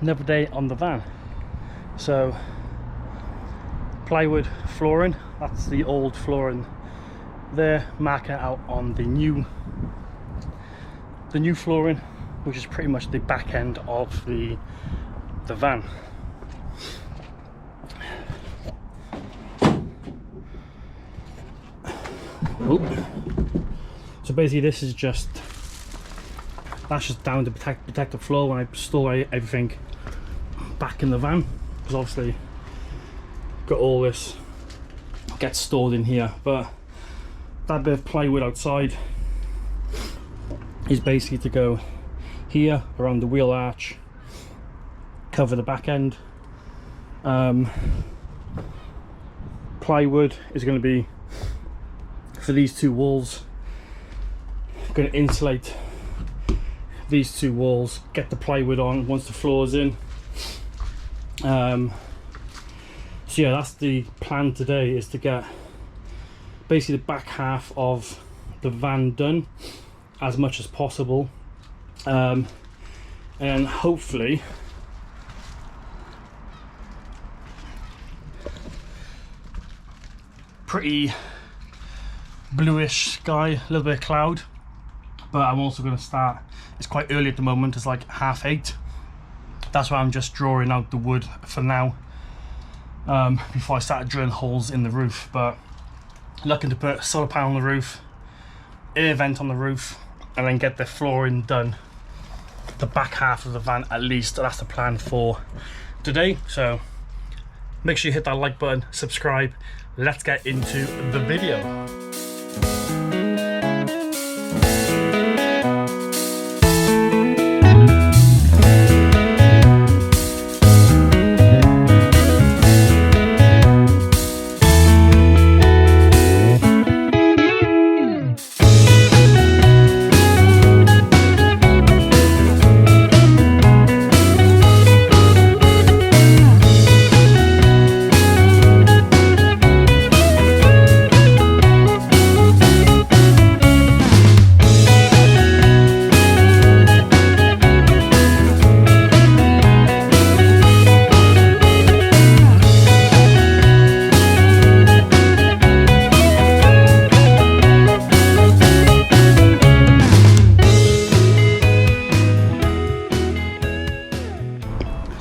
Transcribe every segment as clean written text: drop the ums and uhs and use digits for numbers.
another day on the van. So plywood flooring, that's the old flooring there, marking out on the new flooring, which is pretty much the back end of the van. Oop. So basically this is just, that's just down to protect the floor when I store everything back in the van, because obviously got all this gets stored in here. But that bit of plywood outside is basically to go here around the wheel arch, cover the back end. Plywood is going to be for these two walls. Going to insulate these two walls, get the plywood on once the floor is in. So yeah, that's the plan today, is to get basically the back half of the van done as much as possible, and hopefully pretty bluish sky, a little bit of cloud. But I'm also going to start, it's quite early at the moment, it's like 8:30. That's why I'm just drawing out the wood for now, before I start drilling holes in the roof. But looking to put a solar panel on the roof, air vent on the roof, and then get the flooring done, the back half of the van at least. That's the plan for today. So make sure you hit that like button, subscribe. Let's get into the video.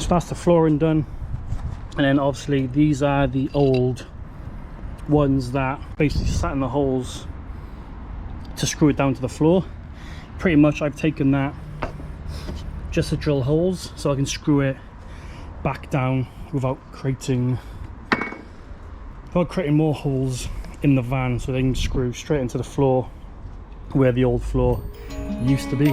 That's the flooring done, and then obviously these are the old ones that basically sat in the holes to screw it down to the floor. Pretty much I've taken that just to drill holes so I can screw it back down without creating more holes in the van, so they can screw straight into the floor where the old floor used to be.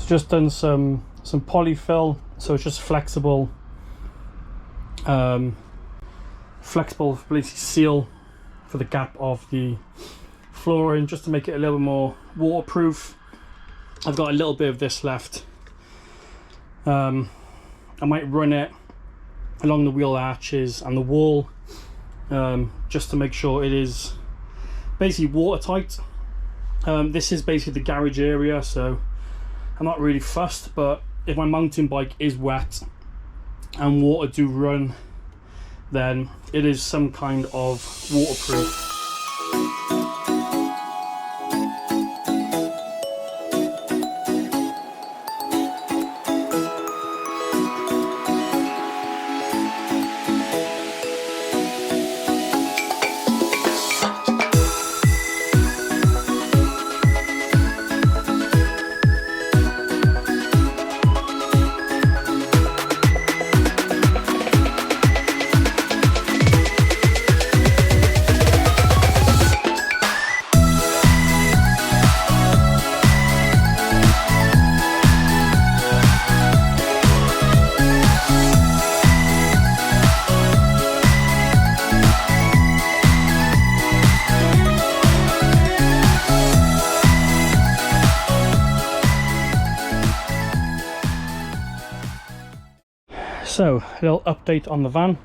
Just done some polyfill, so it's just flexible basically seal for the gap of the flooring, just to make it a little more waterproof. I've got a little bit of this left. I might run it along the wheel arches and the wall, just to make sure it is basically watertight. This is basically the garage area, so I'm not really fussed, but if my mountain bike is wet and water do run, then it is some kind of waterproof. So, a little update on the van.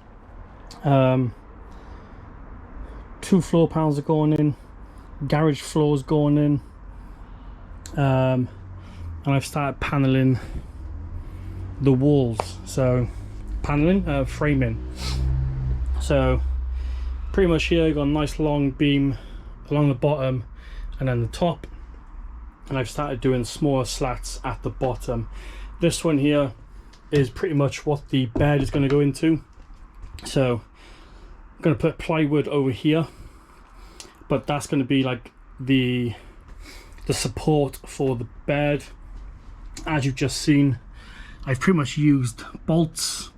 2 floor panels are going in, garage floors going in, and I've started paneling the walls. So paneling, framing. So pretty much here you got a nice long beam along the bottom and then the top, and I've started doing smaller slats at the bottom. This one here is pretty much what the bed is going to go into. So I'm going to put plywood over here, but that's going to be like the support for the bed. As you've just seen, I've pretty much used bolts.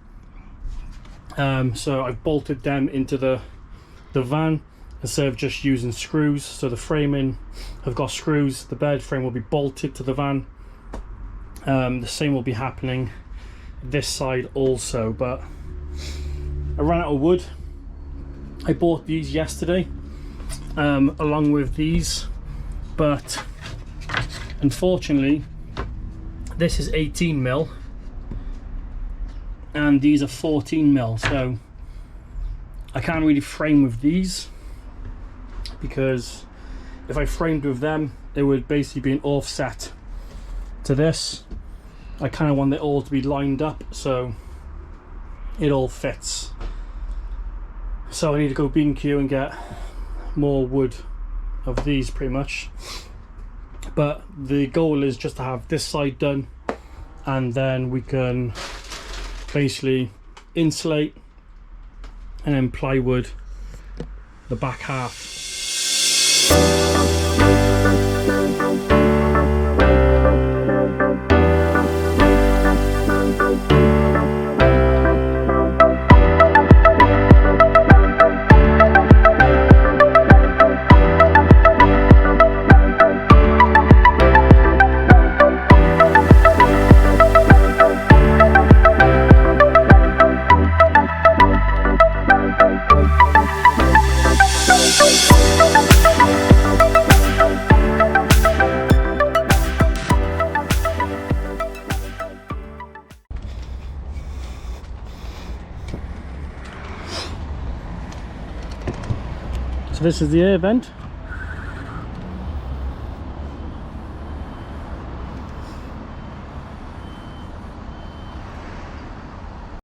So I've bolted them into the van instead of just using screws. So the framing, I've got screws, the bed frame will be bolted to the van. The same will be happening this side also, but I ran out of wood. I bought these yesterday along with these, but unfortunately this is 18mm and these are 14mm, so I can't really frame with these, because if I framed with them it would basically be an offset to this. I kind of want it all to be lined up so it all fits. So I need to go B&Q and get more wood of these pretty much. But the goal is just to have this side done, and then we can basically insulate and then plywood the back half. So this is the air vent.